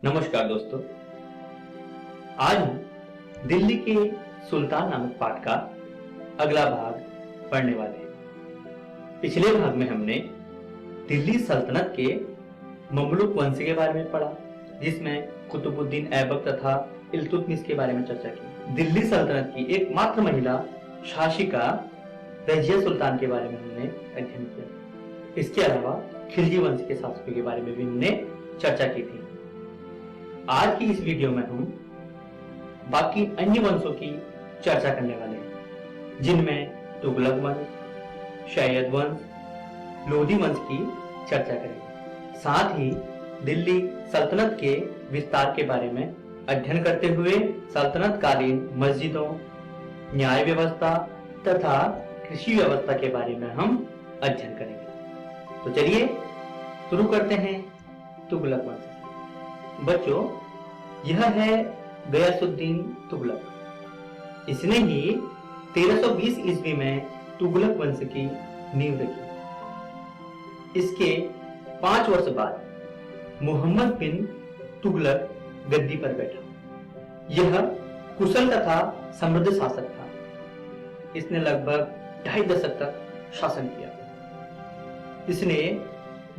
नमस्कार दोस्तों, आज हम दिल्ली के सुल्तान नामक पाठ का अगला भाग पढ़ने वाले हैं। पिछले भाग में हमने दिल्ली सल्तनत के ममलूक वंश के बारे में पढ़ा, जिसमें कुतुबुद्दीन ऐबक तथा इल्तुतमिश के बारे में चर्चा की। दिल्ली सल्तनत की एकमात्र महिला शासिका रजिया सुल्तान के बारे में हमने अध्ययन किया। इसके अलावा खिलजी वंश के शासकों के बारे में भी हमने चर्चा की थी। आज की इस वीडियो में हम बाकी अन्य वंशों की चर्चा करने वाले हैं, जिनमें तुगलक वंश, शैयद वंश, लोधी वंश की चर्चा करेंगे। साथ ही दिल्ली सल्तनत के विस्तार के बारे में अध्ययन करते हुए सल्तनत कालीन मस्जिदों, न्याय व्यवस्था तथा कृषि व्यवस्था के बारे में हम अध्ययन करेंगे। तो चलिए शुरू करते हैं तुगलक वंश से। बच्चों, यह है गयासुद्दीन तुगलक। इसने ही 1320 ईस्वी में तुगलक वंश की नींव रखी। इसके 5 वर्ष बाद मोहम्मद बिन तुगलक गद्दी पर बैठा। यह कुशल तथा समृद्ध शासक था। इसने लगभग 2.5 दशक तक शासन किया। इसने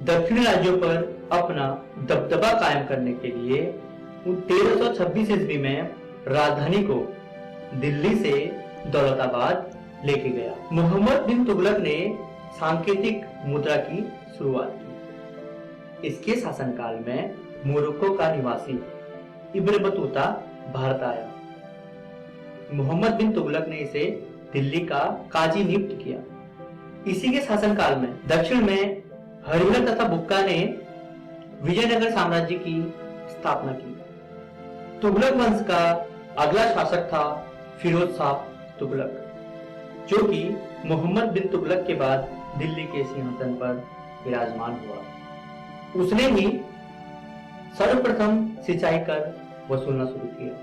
दक्षिणी राज्यों पर अपना दबदबा कायम करने के लिए 1326 ईस्वी में राजधानी को दिल्ली से दौलताबाद लेके गया। मोहम्मद बिन तुगलक ने सांकेतिक मुद्रा की शुरुआत की। इसके शासनकाल में मोरक्को का निवासी इब्न बतूता भारत आया। मोहम्मद बिन तुगलक ने इसे दिल्ली का काजी नियुक्त किया। इसी के शासनकाल में दक्षिण में हरिहर तथा बुक्का ने विजयनगर साम्राज्य की स्थापना की। तुगलक वंश का अगला शासक था फिरोज शाह तुगलक, जो कि मोहम्मद बिन तुगलक के बाद दिल्ली के सिंहासन पर विराजमान हुआ। उसने ही सर्वप्रथम सिंचाई कर वसूलना शुरू किया।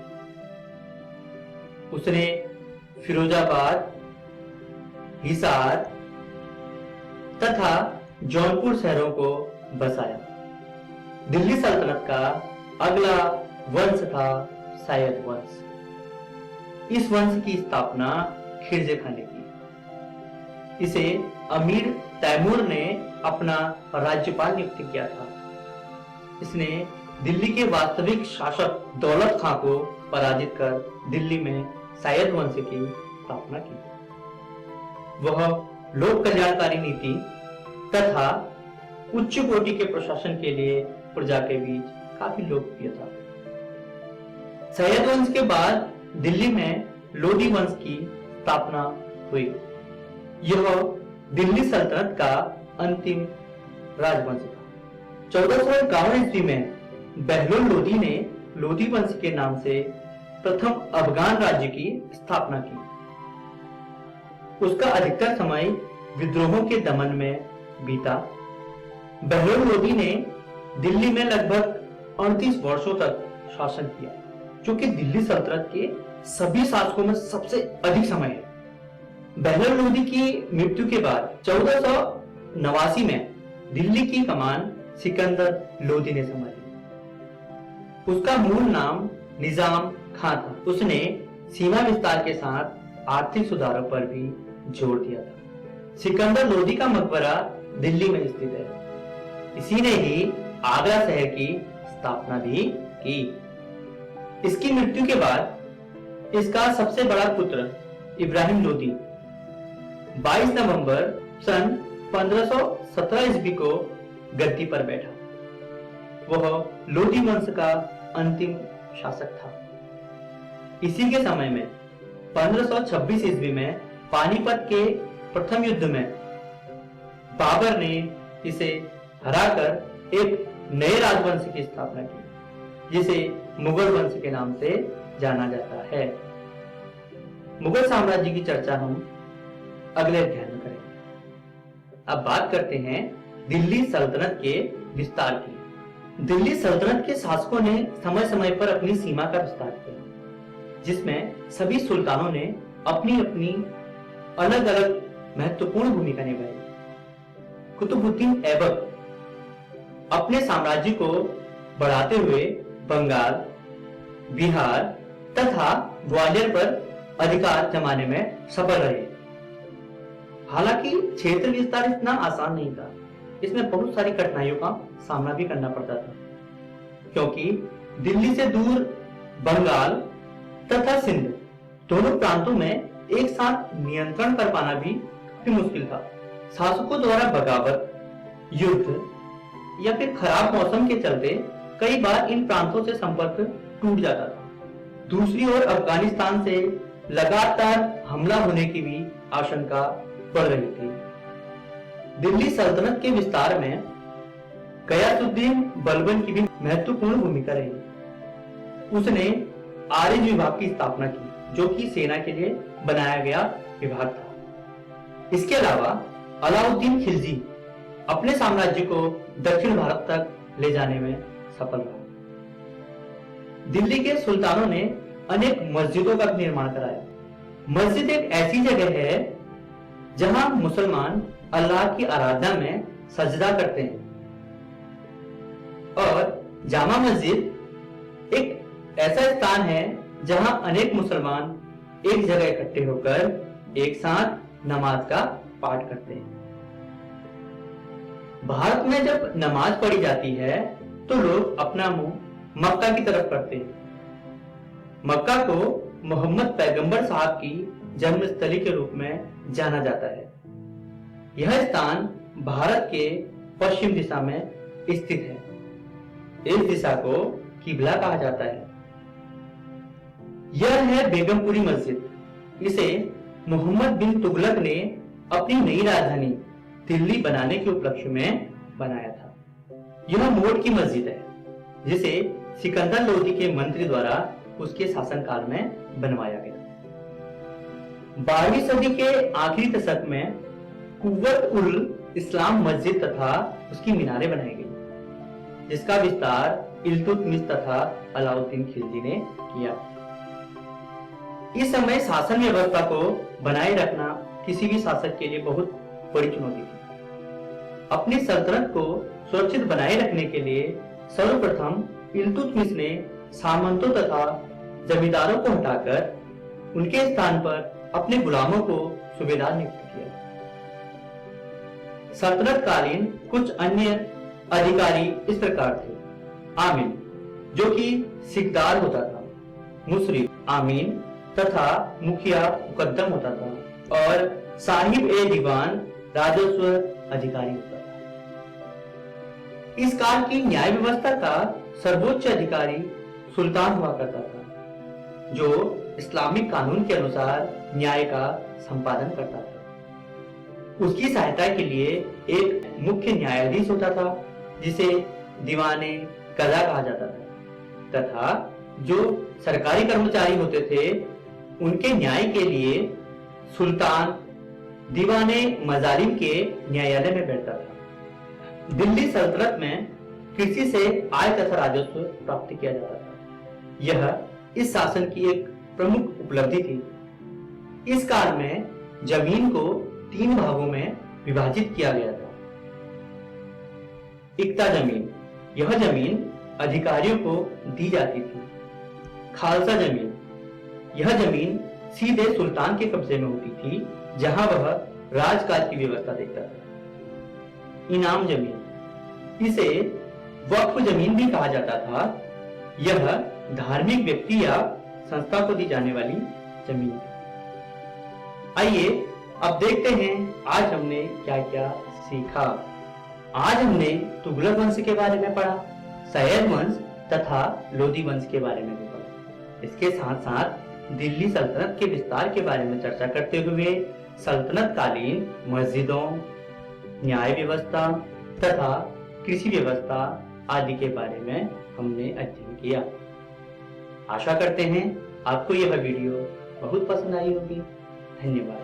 उसने फिरोजाबाद, हिसार तथा जौनपुर शहरों को बसाया। दिल्ली सल्तनत का अगला वंश था सैयद वंश। इस वंश की स्थापना खिलजी खान ने की। इसे अमीर तैमूर ने अपना राज्यपाल नियुक्त किया था। इसने दिल्ली के वास्तविक शासक दौलत खां को पराजित कर दिल्ली में सैयद वंश की स्थापना की। वह लोक कल्याणकारी नीति तथा उच्च कोटि के प्रशासन के लिए प्रजा के बीच काफी लोकप्रिय था। सैयद वंश के बाद दिल्ली में लोधी वंश की स्थापना हुई। यह दिल्ली सल्तनत का अंतिम राजवंश था। 1451 ईस्वी में बहलोल लोधी ने लोधी वंश के नाम से प्रथम अफगान राज्य की स्थापना की। उसका अधिकतर समय विद्रोहों के दमन में बीता। बहलोल लोधी ने दिल्ली में लगभग 38 वर्षों तक शासन किया, जो कि दिल्ली सल्तनत के सभी शासकों में सबसे अधिक समय है। बहलोल लोधी की मृत्यु के बाद 1489 में दिल्ली की कमान सिकंदर लोधी ने संभाली। उसका मूल नाम निजाम खां था। उसने सीमा विस्तार के साथ आर्थिक सुधारों पर भी जोर दिया था। सिकंदर लोधी का मकबरा दिल्ली में स्थित है। इसी ने ही आगरा शहर की स्थापना भी की। इसकी मृत्यु के बाद इसका सबसे बड़ा पुत्र इब्राहिम लोधी 22 नवंबर सन 1517 ईस्वी को गद्दी पर बैठा। वह लोधी वंश का अंतिम शासक था। इसी के समय में 1526 ईस्वी में पानीपत के प्रथम युद्ध में बाबर ने इसे हराकर एक नए राजवंश की स्थापना की, जिसे मुगल वंश के नाम से जाना जाता है। मुगल साम्राज्य की चर्चा हम अगले अध्याय में करेंगे। अब बात करते हैं दिल्ली सल्तनत के विस्तार की। दिल्ली सल्तनत के शासकों ने समय समय पर अपनी सीमा का विस्तार किया, जिसमें सभी सुल्तानों ने अपनी अपनी अलग अलग महत्वपूर्ण भूमिका निभाई। कुतुबुद्दीन ऐबक अपने साम्राज्य को बढ़ाते हुए बंगाल, बिहार तथा ग्वालियर पर अधिकार जमाने में सफल रहे। हालांकि क्षेत्र विस्तार इतना आसान नहीं था, इसमें बहुत सारी कठिनाइयों का सामना भी करना पड़ता था, क्योंकि दिल्ली से दूर बंगाल तथा सिंध दोनों प्रांतों में एक साथ नियंत्रण कर पाना भी काफी मुश्किल था। शासकों द्वारा बगावत, युद्ध या फिर खराब मौसम के चलते कई बार इन प्रांतों से संपर्क टूट जाता था। दूसरी ओर अफगानिस्तान से लगातार हमला होने की भी आशंका बढ़ रही थी। दिल्ली सल्तनत के विस्तार में गयासुद्दीन बलबन की भी महत्वपूर्ण भूमिका रही। उसने आर्य विभाग की स्थापना की, जो कि सेना के लिए बनाया गया विभाग था। इसके अलावा अलाउद्दीन खिलजी अपने साम्राज्य को दक्षिण भारत तक ले जाने में सफल रहा। दिल्ली के सुल्तानों ने अनेक मस्जिदों का निर्माण कराया। मस्जिद एक ऐसी जगह है जहां मुसलमान अल्लाह की आराधना में सजदा करते हैं, और जामा मस्जिद एक ऐसा स्थान है जहां अनेक मुसलमान एक जगह इकट्ठे होकर एक साथ नमाज का पाठ करते हैं। भारत में जब नमाज पढ़ी जाती है तो लोग अपना मुंह मक्का की तरफ करते हैं। मक्का को मोहम्मद पैगंबर साहब की जन्मस्थली के रूप में जाना जाता है। यह स्थान भारत के पश्चिम दिशा में स्थित है। इस दिशा को किबला कहा जाता है। यह है बेगमपुरी मस्जिद। इसे मोहम्मद बिन तुगलक ने अपनी नई राजधानी दिल्ली बनाने के उपलक्ष्य में बनाया था। यह मोड़ की मस्जिद है, जिसे सिकंदर लोदी के मंत्री द्वारा उसके शासनकाल में बनवाया गया। 12वीं सदी के आखिरी दशक में कुव्वत उल इस्लाम मस्जिद तथा उसकी मीनारें बनाई गई, जिसका विस्तार इल्तुतमिश तथा अलाउद्दीन खिलजी ने किया। इस समय शासन व्यवस्था को बनाए रखना किसी भी शासक के लिए बहुत बड़ी चुनौती थी। अपनी सल्तनत को सुरक्षित बनाए रखने के लिए सर्वप्रथम इल्तुतमिश ने सामंतों तथा जमींदारों को हटाकर उनके स्थान पर अपने गुलामों को सूबेदार नियुक्त किया। सल्तनत कालीन कुछ अन्य अधिकारी इस प्रकार थे। आमीन, जो कि सिकदार होता था, मुशरिफ आमीन तथा मुखिया मुकद्दम होता था, और साहिब ए दीवान राजस्व अधिकारी होता था। इस काल की न्याय व्यवस्था का सर्वोच्च अधिकारी सुल्तान हुआ करता था, जो इस्लामिक कानून के अनुसार न्याय का संपादन करता था। उसकी सहायता के लिए एक मुख्य न्यायाधीश होता था, जिसे दीवाने कज़ा कहा जाता था, तथा जो सरकारी कर्मचारी होते थे उनके न्याय के लिए सुल्तान दीवाने मजालिम के न्यायालय में बैठता था। दिल्ली सल्तनत में कृषि से आय तथा राजस्व प्राप्त किया जाता था। यह इस शासन की एक प्रमुख उपलब्धि थी। इस काल में जमीन को 3 भागों में विभाजित किया गया था। इक्ता जमीन, यह जमीन अधिकारियों को दी जाती थी। खालसा जमीन, यह जमीन सीधे सुल्तान के कब्जे में होती थी, जहां वह राजकाज की व्यवस्था देखता था। इनाम जमीन, इसे वक्फ जमीन भी कहा जाता था। यह धार्मिक व्यक्ति या संस्था को दी जाने वाली जमीन है। आइए अब देखते हैं आज हमने क्या क्या सीखा। आज हमने तुगलक वंश के बारे में पढ़ा, सैयद वंश तथा लोदी वंश के बारे में भी पढ़ा। इसके साथ साथ दिल्ली सल्तनत के विस्तार के बारे में चर्चा करते हुए सल्तनत कालीन मस्जिदों, न्याय व्यवस्था तथा कृषि व्यवस्था आदि के बारे में हमने अध्ययन किया। आशा करते हैं आपको यह वीडियो बहुत पसंद आई होगी। धन्यवाद।